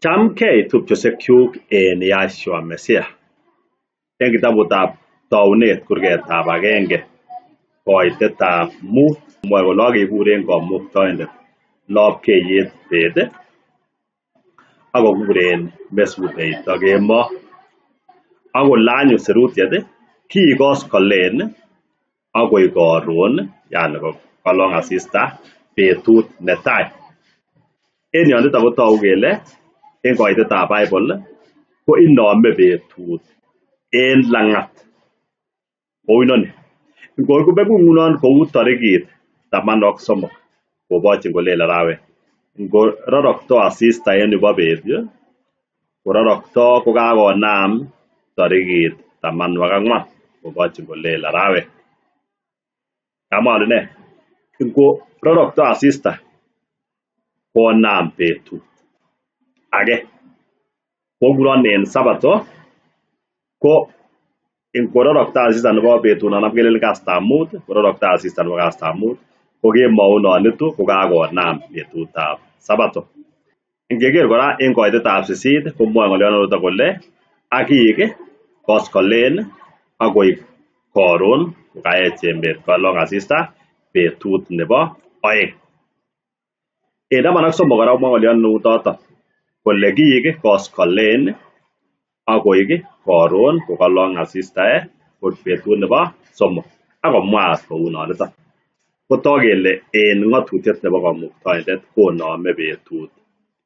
Chamgei tupchosyekchuk en Yahshua Messiah. En kitabutab Taunet kurgetab agenge koitetab mut mwoe kole akekuren Kamuktaindet lapkeiyet bet akokuren mesudeito kemoi. Akolany serutiet ki koskolen akoi karon yani kolong asista betut netai. En yoniton kotogu kele en koitetab Bible ko inome betut en lang'at kou inoni. Ngobeku ngunon kou tarikit 13 kobochin kolel arawet. Ngororokto asista en yubo bet kororokto kokakonam tarikit 14 kobochin kolel arawet. Kamwa ale ne? Ngororokto asista konam betut age ko ngunon en Sabato ko ngororokto asista nebo betut non kelelen kastab mut, ngororokto asista nebo kastab mut ko kemounon itu kokakonam betutab Sabato. Ngeker kora en koitetab 8 komwoe ng'olionoto kole akik koskolen akoi karon kokaech jembet kolong asista betut nebo 2. En 13 kora komwoe ng'oliot neutoto kole kiik koskolen akoi karon kokalong asista ko betut nebo 3 akomwa kounonito. Kotok kele en ng'atutiet nebo Kamuktaindet konome betut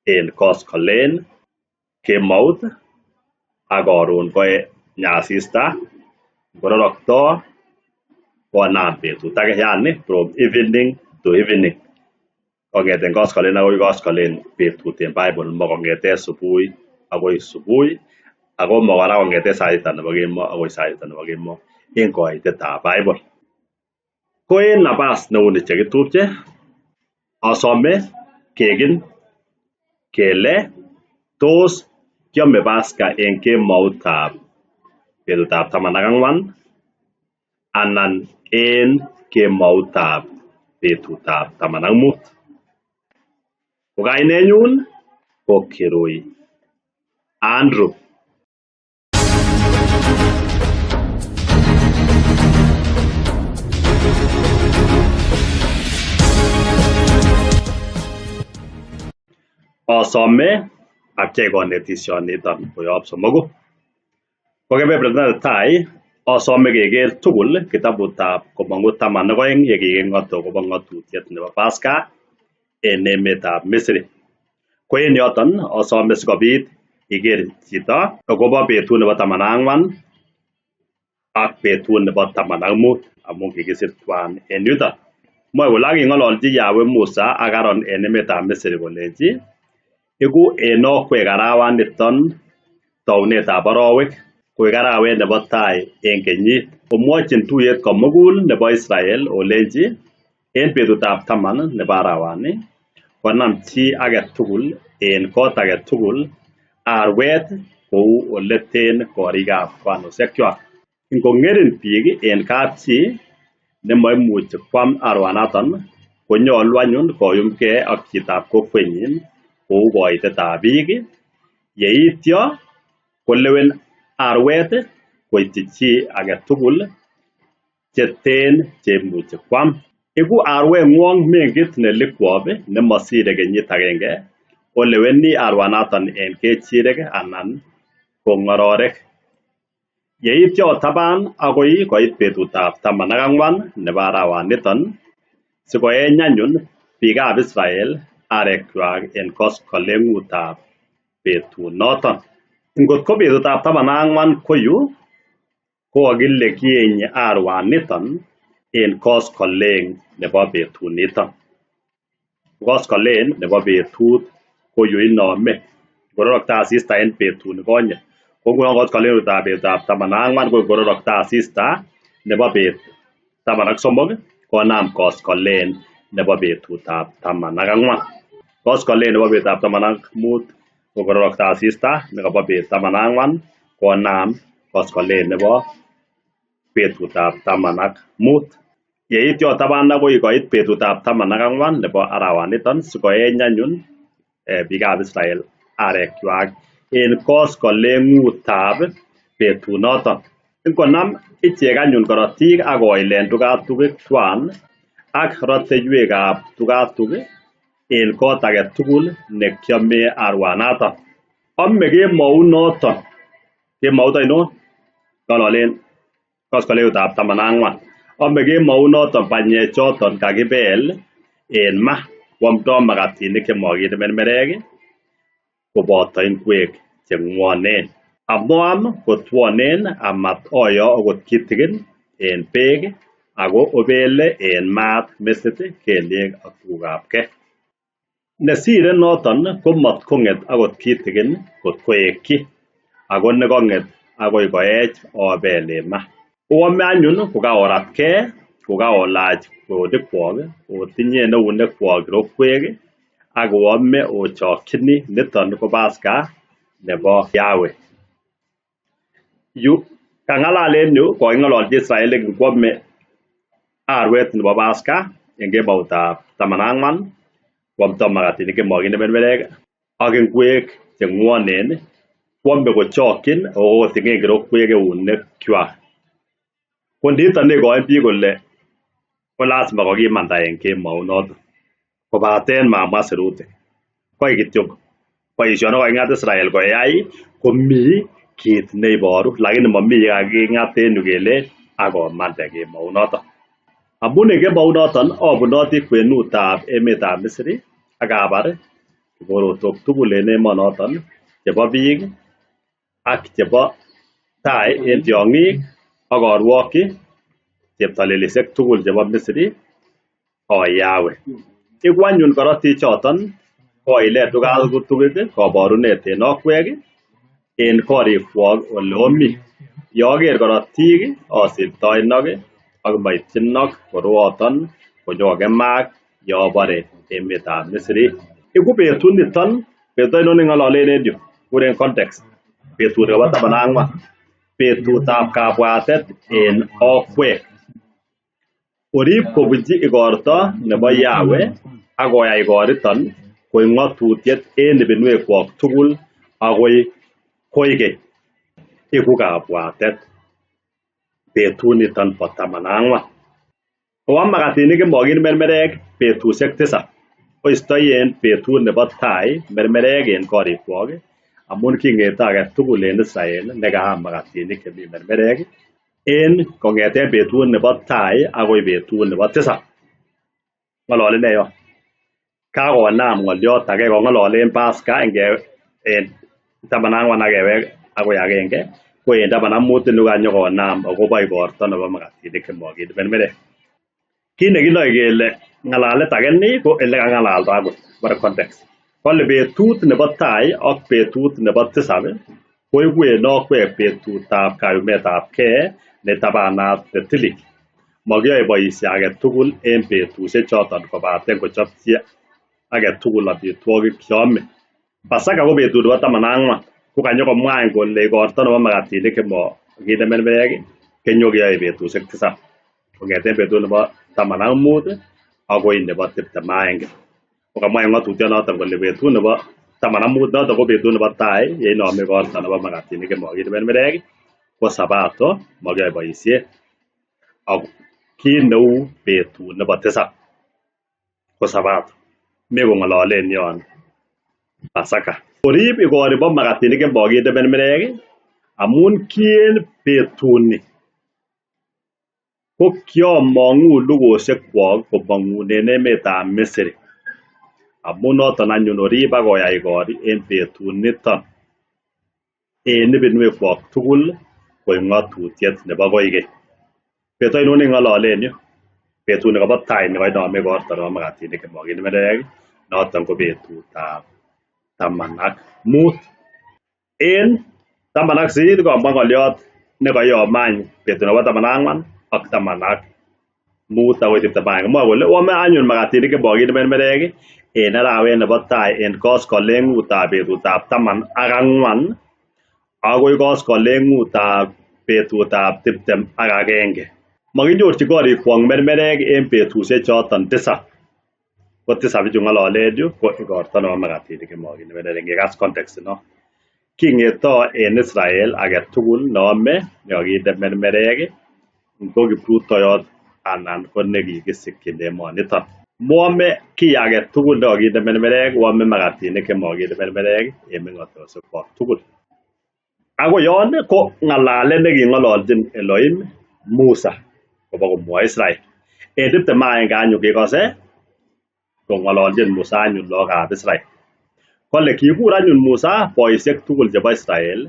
en koskolen, kemout ak karon koe asista ngororokto konam betut age yani from evening to evening. Kong'eten koskolen akoi koskolen betut en Bible makong'eten subui akoi subui ako makora kong'eten sait 7 nebo kemoi akoi sait 7 nebo kemoi en koitetab Bible. Ko en napas neuni chekitupche asome kekin kele tos kiame Paska en kemoutab betutab 14 anan en kemoutab betutab 15. Ko kainenyun ko Kirui Andrew. Asome apchei konetishoniton koyob somoku. Ko kebeberta netai asome keker tugul kitabutab Komong'ut 12 yekiking'ote akobo ng'atutiet nebo Paska en emetab Misri. Ko en yoton asome sikobit iker chito akobo betut nebo 14 ak betut nebo 15 amun kikisir tuan en yuton. Moe kole aking'ololchi Yahweh Musa ak Aaron en emetab Misri kolenji iku en okwek arawaniton taunetab arawek koek arawet nebo tai en kenyit. Komwochin tuyet komugul nebo Israel olenji en betutab 10 nebo arawani konam chi age tugul en kot age tugul arwet kou oleten korikab kwanosiekchwak. Ngong'erin biik en kapchi nemaimuchi kwam arwanaton konyolu anyun koyumgei ak chitab kokwenyin kou koitetab biik yeityo kolewen arwet koityi chi age tugul cheten cheimuchi kwam. Iku arweng'wong mengit nelikwob nemasire kenyit agenge oleweni arwanaton en kechirek anan ko ng'ororek. Yeityo otaban akoi koit betutab 14 nebo arawaniton sikoeny anyun biikab Israel arekwak en koskoleng'utab betunoton. Ngot ko betutab 14 ko yu ko kakile kienyi arwaniton en koskoleng nebo betuniton. Koskolen nebo betut ko yu inome ngororokto asista en betut nikonye. Ko ngunon koskolenutab betutab 14 ko ngororokto asista nebo bet 13 konam koskolen nebo betutab 14. Koskolen nebo betutab 15 ko ngororokto asista nebo bet 14 konam koskolen nebo betutab 15. Yeityo taban akoi koit betutab 14 nebo arawaniton sikoeny anyun biikab Israel arekwak en koskoleng'utab betunoton. Ingonam ichek anyun korotik ak koilen tugatukikchwan ak roteiwekab tugatuk en kot age tugul nekiome arwanaton. Ome kemounoton, kemout ainon? Ng'ololen koskoleng'utab 14. Ome kemounoton banyechoton kakibel en ma, koamdo makatinik chemokinde mermerek koboto ingwek cheng'wonen. Amoam kotwonen amat oyo okot kitikin en beek ako obele en maat mesit, kelyek ak tugukab gee. Nesire noton komot kong'et akot kitikin kot koekyi, ako nekong'et akoi koech obel en ma. Oame anyun kokaoratgee, kokaolach kwonikwok, otinye eunekwok kirokwek ak oame ochokyini. Niton ko Paska nebo Yahweh. Yu kang'alal en yu koking'ololchi Israelik kwome arwet nebo Paska en kemoutab 14, koamdo makatinik chemokinde mermerek ak ingwek cheng'wonen, kwome kochokyin okotingen kirokwek eunekwak. Ko niton nekoin biik kole ko lasima kokimanda en kemounoton, kobaten mamwa sirutik. Koi kityo boisionik koking'at Israel koyai komi kit neiboru, lakini momi yekaking'at en yu kele akomande kemounoton. Amun en kemounoton abunoti kwenutab emetab Misri ak abar kiborotok tugul en emonoton, chebo biik ak chebo tai en tiong'ik, ak arwokyi cheptolelisiek tugul chebo Misri Yahweh. Iku anyun korotik choton koilen tugatukik koborunet en okwek en korikwok ole omi. Yoker korotik osiptoenok ak moityinok koroaton konyokemak yobore emetab Misri. Iku betut niton, betut ainon neng'ololen en yu? Kuren context. Betut nebo 14, betutab kabwatet en okwek. Orib kobunji igorto nebo Yahweh ak koyai igoriton koik ng'otutiet en ibinwekwok tugul akoi koigeny. Iku kabwatet betut niton bo 14. Oam makatinik chemokinde mermerek betusiek 7. Oistoi en betut nebo tai mermerek en korikwok, amun king'ete age tugul en Israel nekaam makatinik chemi mermerek en kong'eten betut nebo tai akoi betut nebo 7. Ng'olole ne yon? Kakonam ng'oliot age kong'ololen Paska en 14 akewek akoi agenge, ko en 15 nekanyokonam akobo igorto nebo makatinik chemokinde mermerek. Kit nekinoe kele ng'alalet age ni ko ele kang'alalda akot, bore context. Kole betut nebo tai ak betut nebo 7 koiku en okwek betutab kayumetab gee netabanat netilil. Mokiyoe boisie age tugul en betusiek choton kobaten kochopchi age tugul amitwogik cheome. Pasaka ko betut nebo 14, ko kanyokomwa kole igorto nebo makatinik chemokinde mermerek kenyokeyoe betusiek 7, kong'eten betut nebo 15 akoi nebo 21. Kokamwa en ng'otutyonoton kole betut nebo 15 noton ko betut nebo tai yeinome igorto nebo makatinik chemokinde mermerek, ko Sabato, mokiyoe boisiet. Ak kit neu betut nebo 7 ko Sabato, mekong'ololen yon Pasaka. Orib igori bo makatinik chemokinde mermerek amun ki en betuni ko kiomong'u lugosiekwok komong'unen emetab Misri. Amun noton anyun orib ak oyai igori en betuniton en ibinwekwok tugul koik ng'otutiet nebo koigeny. Betut ainon neng'ololen yu? Betut nekobo tai nekoinome igorto nebo makatinik chemokinde mermerek, noton ko betutab 15. En 18 komwa ng'oliot nekoyome any betut nebo 14 ak 15 akoi 21. Mwoe kole oame anyun makatinik chemokinde mermerek en arawet nebo tai en koskoleng'utab betutab 14 akoi koskoleng'utab betutab 21. Mokinyorchi korikwok mermerek en betusiek choton 7. kotisab chu ng'ololen chu ko igorto nebo magatinik chemokinde ngekas context no king'eto en Israel age tugul neome nekokinde mermerek ko kiprutoyot anan ko nekikisikyin emoniton moame kiy age tugul nekokinde mermerek oame magatinik chemokinde mermerek en meng'otosiek kwak tugul ako yon ko ng'alalet neking'ololchin Elohim Musa kobo komwoi Israel en 21 anyun kekose kong'ololchin Musa anyun lagokab Israel kole kikur anyun Musa boisiek tugul chebo Israel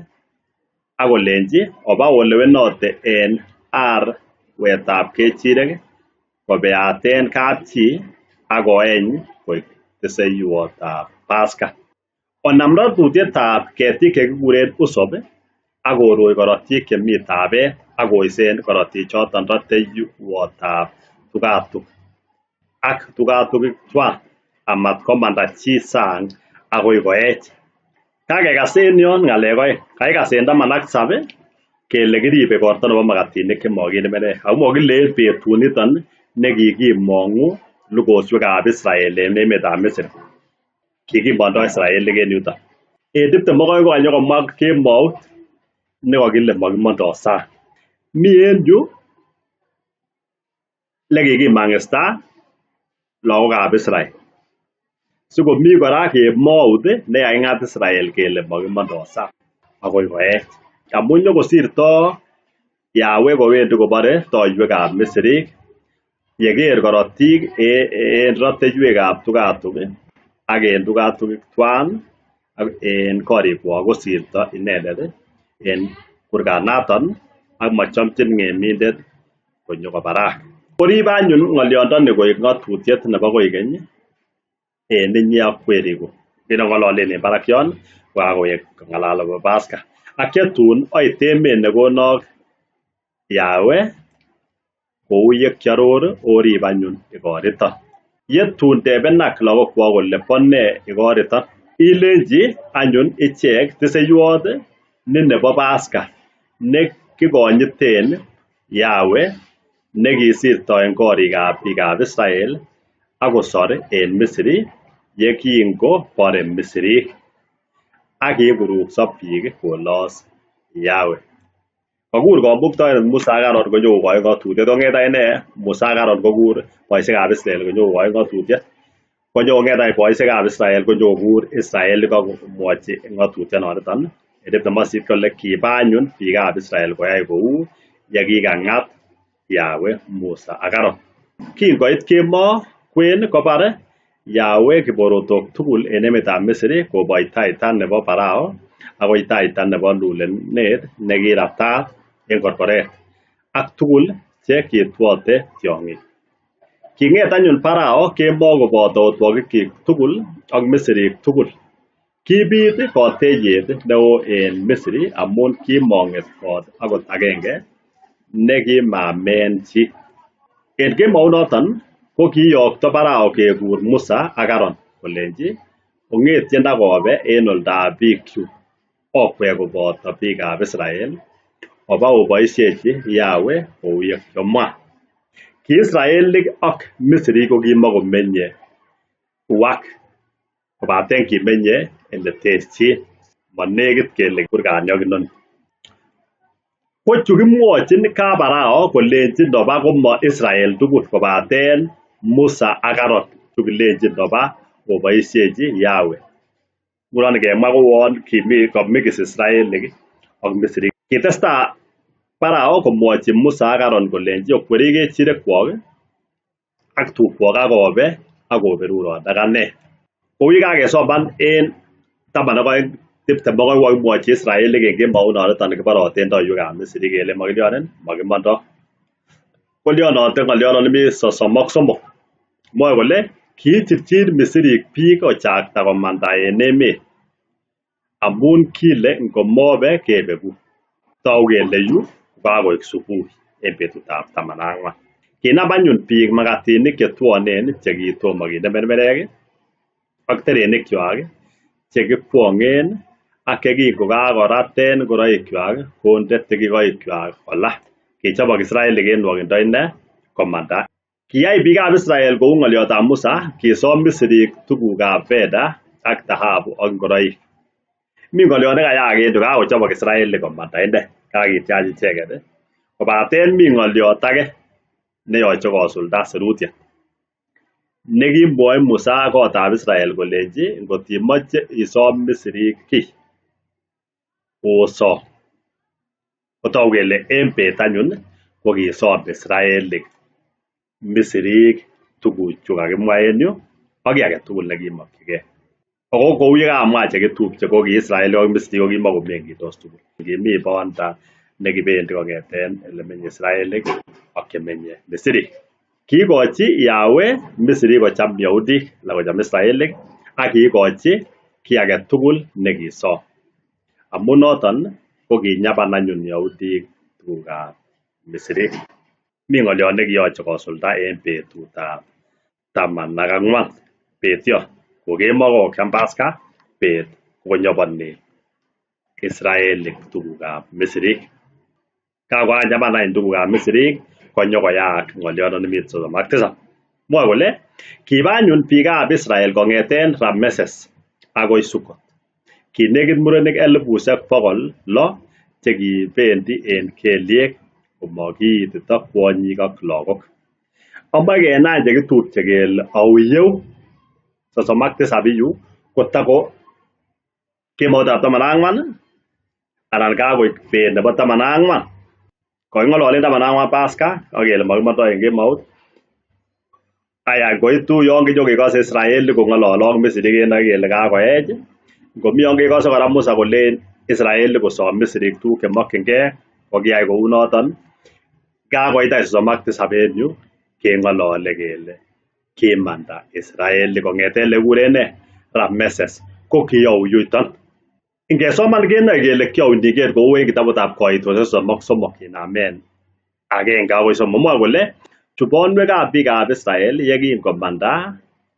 akolenji oba olewenote en arwetab kechirek kobeaten kapchi akoeny koik tiseiwotab Paska onam ratutietab ketik chekikuren usop akoroi korotik chemi tabet akoisen korotik choton rateiwotab tugatuk ak tugatukik chwak amat komanda chi sang akoi koech kakekasen yon ng'alek oeng kakikasen 17 kele kiribe igorto nebo magatinik chemokinde mermerek ako mokilen betuniton nekikimong'u lugosiekab Israel en emetab Misri kikimondo Israel en yuton en 22 ko kanyokomwa kemout nekokile mokimondo sang mi en yu lekikimang'ista lagokab Israel sikomi kora kemout nekaking'at Israel kele mokimondo sang akoi koech amun nyokosirto Yahweh kowendi kobore toiwekab Misrik yeker korotik en rateiwekab tugatuk ak en tugatukik twan ak en korikwak kosirto inendet en kurganaton ak machomchin ng'emindet konyo kobarak korib anyun ng'olyondoni koik ng'atutiet nebo koikeny en inye ak kwerikuk kinong'ololen en barak yon kokakowek kong'alal akobo Paska ak yetun oit emet nekonok Yahweh kou ye kiaror orib anyun igoriton yetun tebenak lagokwak kole bo nee igoriton ilenji anyun ichek tiseiwot ni nebo Paska ne kikonyiten Yahweh nekisirto en korikab biikab Israel akosor en Misri yekingo bore Misrik ak kiburukso biik kolos Yahweh kokur komuktoindet Musa ak Aaron konyokokoi ng'atutiet kong'et akine Musa ak Aaron kokur boisiekab Israel konyokokoi ng'atutiet konyokong'et any boisiekab Israel konyokokur Israel komwochi ng'atutioniton en 28 kole kiba anyun biikab Israel koyai kou yekikang'at Yahweh Musa ak Aaron kingoit kemoo kwen kobar Yahweh kiborotok tugul en emetab Misri koboi taita nebo Farao akoi taita nebo lulenet nekiratat en korkoret ak tugul che kitwote tiong'ik king'et anyun Farao kemoo koboto otwogikyik tugul ak Misrik tugul kibit koteiywet neo en Misri amun kimong'et kot akot agenge nekimamen chi en kemounoton ko kiyokto Farao kekur Musa ak Aaron kolenji ong'etien akobe en oldab bikyuk okwek koboto biikab Israel oba oboisiechi Yahweh kou ye kiomwa ki Israelik ak Misrik ko kimokomenye uwak kobaten kimenye ele terchin monekit kele kurganiok inoni ko chu kimwochin kap Farao kolenjin oba komo Israel tugul kobaten Musa ak Aaron chukilenjin oba oboisiechi Yahweh ngunon kemwa kouon komikis Israelik ak Misrik kitestai Farao komwochi Musa ak Aaron kolenji okweri kechirekwok ak tukwok akobe akoberurot ak ane kou ye kakesoman en 12:20 kokimwochi Israelik en kemounoton kiboroten toiwekab Misri kele mokilyonen mokimondo kolyonote ng'olyonon mi 33 mwoe kole kichirchir Misrik biik kochakta komanda en emet amun kile ngomobe kebeku togu kele yu kakoik subui en betutab 14 kinam anyun biik magatinik chetwonen chekitomo kinde mermerek ak terenikwak chekikwong'en ak chekikokakoraten ngoroikwak konde tikikoikwak kolaa kichobok Israelik en nwokindo ine komanda Kiyai biikab Israel kou ng'oliotab Musa kisom Misrik tugukab fedha ak dhahabu ak ngoroik. Mi ng'oliot nekayaak en yu kakochobok Israeli komanda inde kakityach icheket kobaten mi ng'oliot age neyoche kosulda sirutiet nekimwoi Musa kotab Israel kolenji ngot imoche isom Misrik kiy osom. Kotogu kele en bet anyun kokisom Israelik Misrik tuguchu kakimwa en yu ak kiy age tugul nekimokyingei. Ako kou yekamwa chekitupche ko ki Israelik ak Misrik ko kimakomeng'itos tugul. Kimi bonda nekibendi kong'eten elemenye Israelik ak chemenye Misrik. Kiikochi Yahweh Misrik kocham Yahudik anan kocham Israelik ak kiikochi kiy age tugul nekisom. Amun noton ko kinyaban anyun Yahudik tugukab Misrik. Mi ng'oliot nekiyoche kosulda en betutab 14 bet yon ko kemoi kokiam Paska bet konyoboni Israelik tugukab Misrik. Kakoanyaban any tugukab Misrik konyokoyaak ng'oliondoni mi 37. Mwoe kole kiba anyun biikab Israel kong'eten Rameses akoi Sukot. Kinekit murenik 600,000 chekibendi en kelyek komakiitito kwonyik ak lagok. Amoe kenai chekitupche kele auiyeu 37 yu kotako kemoutab 14 anan kakoik bet nebo 14. Koking'ololen 14 Paska ak kele makimondoi en kemout. Aya koitu yon kinyokekose Israelik kong'olole ak Misrik en kele kakoech. Ngomi yon kekose kora Musa kolen Israelik kosom Misrik tuguk chemokyingei kokiyai kou noton. Kakoit any 37 en yu keng'olole kele kimanda Israelik kong'eten lekikuren Rameses ko kiyou yuton. Ingesoman kenoe kele kiyou ndiker kou en kitabutab Koitosiek 33 kinamen agenge akoi 3. Mwoe kole chubonwekab biikab Israel yekinkomanda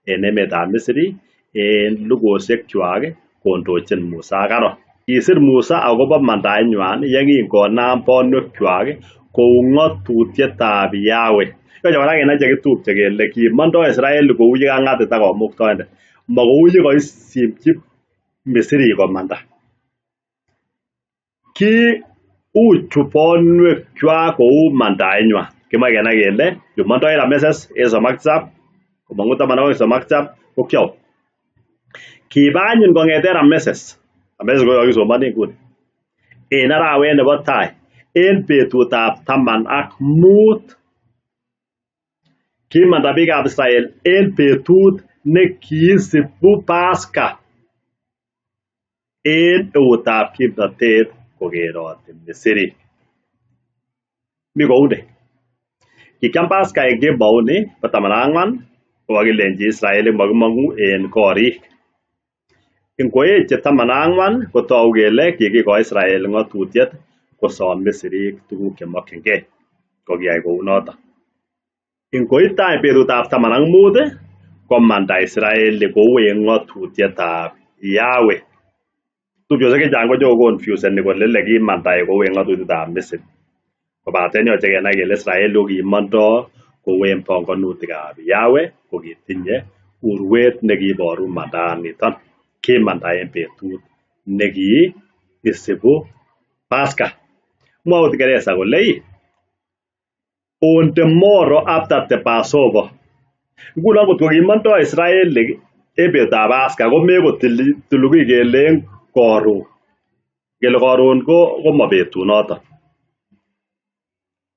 en emetab Misri en lugosiekwak kondochin Musa ak Aaron. Kisir Musa akobo mandaenywan yekingonam bonwekwak kou ng'otutietab Yahweh. Yoche kora kenai chekitupche kele kimondoi Israel kou yekang'atita Kamuktoindet, ma kou yekoisimchi Misri komanda. Ki uchu bonwekwak kou mandaenywan. Kimoe kenai kele yumondoi Rameses en 37 komong'u 37 ko kyou. Kiba anyun kong'eten Rameses ko kakisomoni nguni en arawet nebo tai en betutab 15 kimanda biikab Israel en betut nekiisibu Paska en eutab kimnotet kokeroti Misri. Mi kouni. Kikiam Paska en kemouni bo 14 kokakilenji Israelik makimong'u en korik. Ingoeche 14 kotogu kele kikikoi Israel ng'otutiet kosom Misrik tuguk chemokyingei kokiyai kou noton. Ingoit any betutab 15 komanda Israelik kou en ng'otutietab Yahweh. Tupchosiek chechang konyokoconfuseni kole kimanda kou en ng'otutietab Misri. Kobaten yoche kenai kele Israel kokimondoi kou en bongonutikab Yahweh kokitinye urwet nekiiboru mandaniton. Kimanda en betut nekiisibu Paska. Mwoe Kiingereza kole on the morrow after the Passover. Ngunon kot kokimondoi Israelik en betutab Paska komekotililuki kele en koron. Kele koron komo betunoton.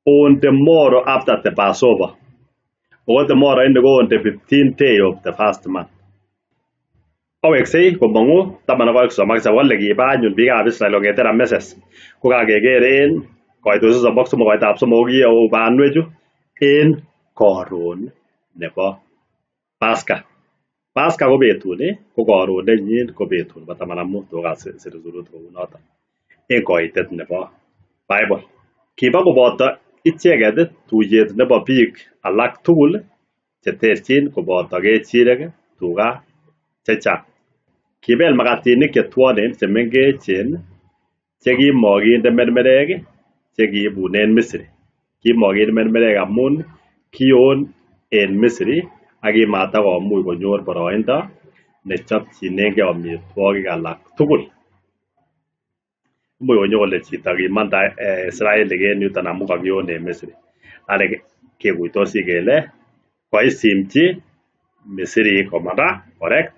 On the morrow after the Passover. Ako the morrow ini ko on the 15th day of the first month. Aweksei komong'u 12 kole kiba anyun biikab Israel kong'eten Rameses kokakeker en Koitosiek 3 koitab 3 kokiyou banwechu en koron nebo Paska. Paska ko betuni ko koron nenyin ko betuni bo 15 kokasir surut kou noton en koitet nebo Bible. Kiba koboto icheket tuyet nebo biik alak tugul cheterchin koboto kechirek, tuga chechang. Kibel makatinik chetwonen chemengechen chekimokinde mermerek chekiibunen Misri. Kimokinde mermerek amun kion en Misri ak kimata komuch konyor boroindo nechopchinengei amitwogik alak tugul. Imuch konyo kole chito kimanda Israelik en yuton amu kakion en Misri. Ale kekuitosi kele koisimchi Misri komanda, correct?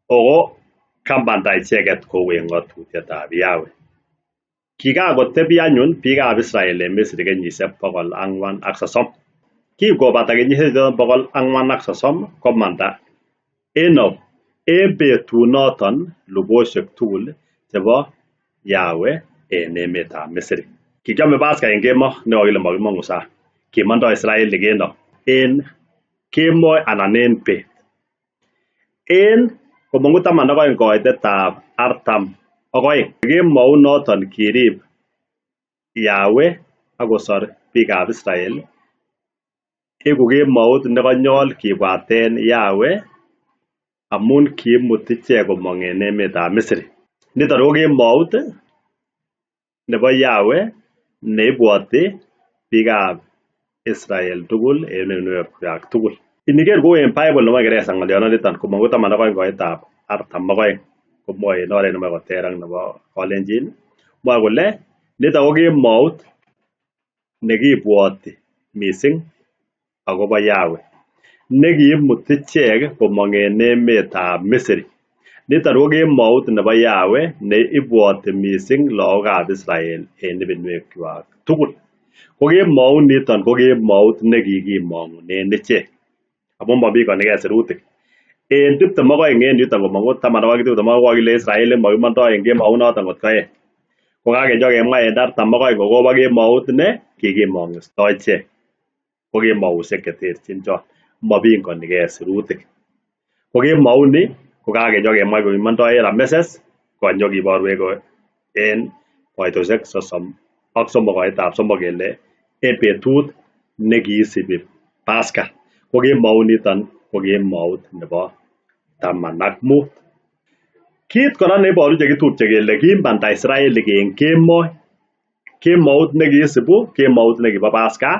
Oko kamanda icheket kou en ng'atutietab Yahweh. Kikakotebi anyun biikab Israel en Misri kenyisiek 430. Kingobata kenyisiek 430 komanda Enoch en betunoton lubosiek tugul chebo Yahweh en emetab Misri. Kikiame Paska en kemo nekokile makimong'u sang. Kimandoi Israelik Enoch en kemoi anan en bet. En komong'u 12 koitetab 42 kemou noton kirib Yahweh akosor biikab Israel. Iku kemout nekonyol kibwaten Yahweh amun kiimut ichek komong en emetab Misri. Niton ko kemout nebo Yahweh neibwoti biikab Israel tugul en uinwekwak tugul. Iniker kou en Bible nebo Kingeresa ng'olyononiton komong'u 12 koitab 42 komwoe en oret nemoe koter ak nebo Kalenjin. Mwoe kole niton ko kemout nekibwoti mising akobo Yahweh nekiimut ichek komong en emetab Misri. Niton ko kemout nebo Yahweh neibwoti mising lagokab Israel en ibinwekwak tugul. Ko kemout niton ko kemout nekikimong'unen ichek amun mobikonigei sirutik. En 22 en yuton komong'u 12 kokile Israel makimondoi en kemout noton kot koech. Kokakenyo kemwa en 42 kokobo kemout ne kikimong'isto ichek. Ko kemousiek cheterchin chon mobingonigei sirutik. Ko kemouni kokakenyo kemwa kokimondoi en Rameses konyo kiborwech en koitosiek 33 koitab 3 kele en betut nekiisibi Paska. Ko kemout niton ko kemout nebo 15. Kit kora neiboru chekitupche kele kimanda Israelik en kemoi, kemout nekiisibu kemout nekibo Paska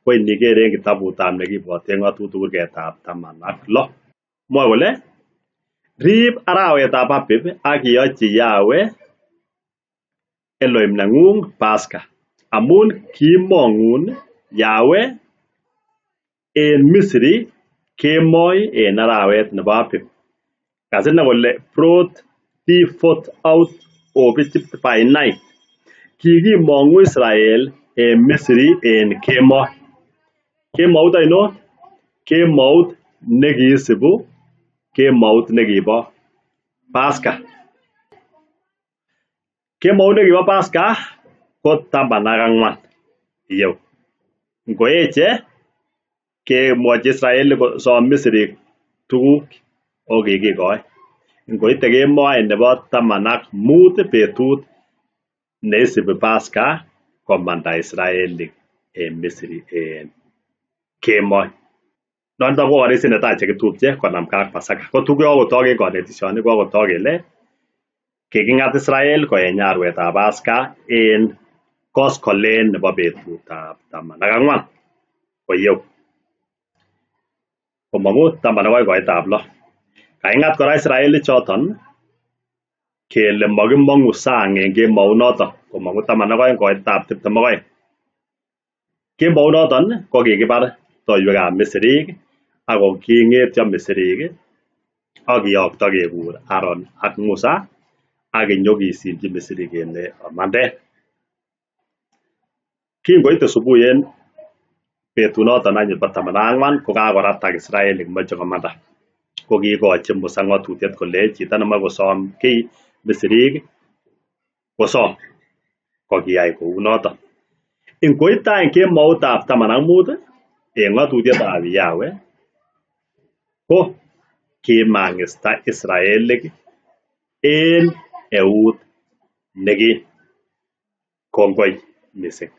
ko iniker en kitabutab nekibwoten ng'atutik kurgetab 16. Mwoe kole rib arawetab Abib ak iyochi Yahweh Elohim neng'ung Paska amun kimong'un Yahweh en Misri kemoi en arawet nebo Abib. Kasine kole brought thee forth out of Egypt by night. Kikimong'u Israel en Misri en kemoi. Kemout ainon? Kemout nekiisibu kemout nekibo Paska. Kemout nekibo Paska ko 14 iyeu. Ngoeche kemwochi Israel kosom Misri tuguk o kikikoi. Ngoite kemoi nebo 15 betut neisibi Paska komanda Israelik en Misri en kemoi. Noton ko orisi netai chekitupche konamgei ak Pasaka. Ko tuguk kokotok en konetisioni kokotok kele kiking'at Israel koeny arwetab Paska en koskolen nebo betutab 14 koyeu. Komong'u 12 koitab 6. Kaing'at kora Israelik choton kele makimong'u sang en kemout noton komong'u 12 koitab 22. Kemout noton ko kikibar toiwekab Misrik ako king'etyo Misrik ak kiyokto kekur Aaron ak Musa ak kinyokisimchi Misri kele omandet. Kingoite subui en betunoton anyun bo 14 kokakoratak Israelik moche komanda. Ko kiikochi Musa ng'atutiet kole chito nemoe kosom kiy Misrik kosom. Ko kiyai kou noton. Ingoit any kemoutab 15 en ng'atutietab Yahweh ko kimang'ista Israelik en eut nekim. Kongoi mising.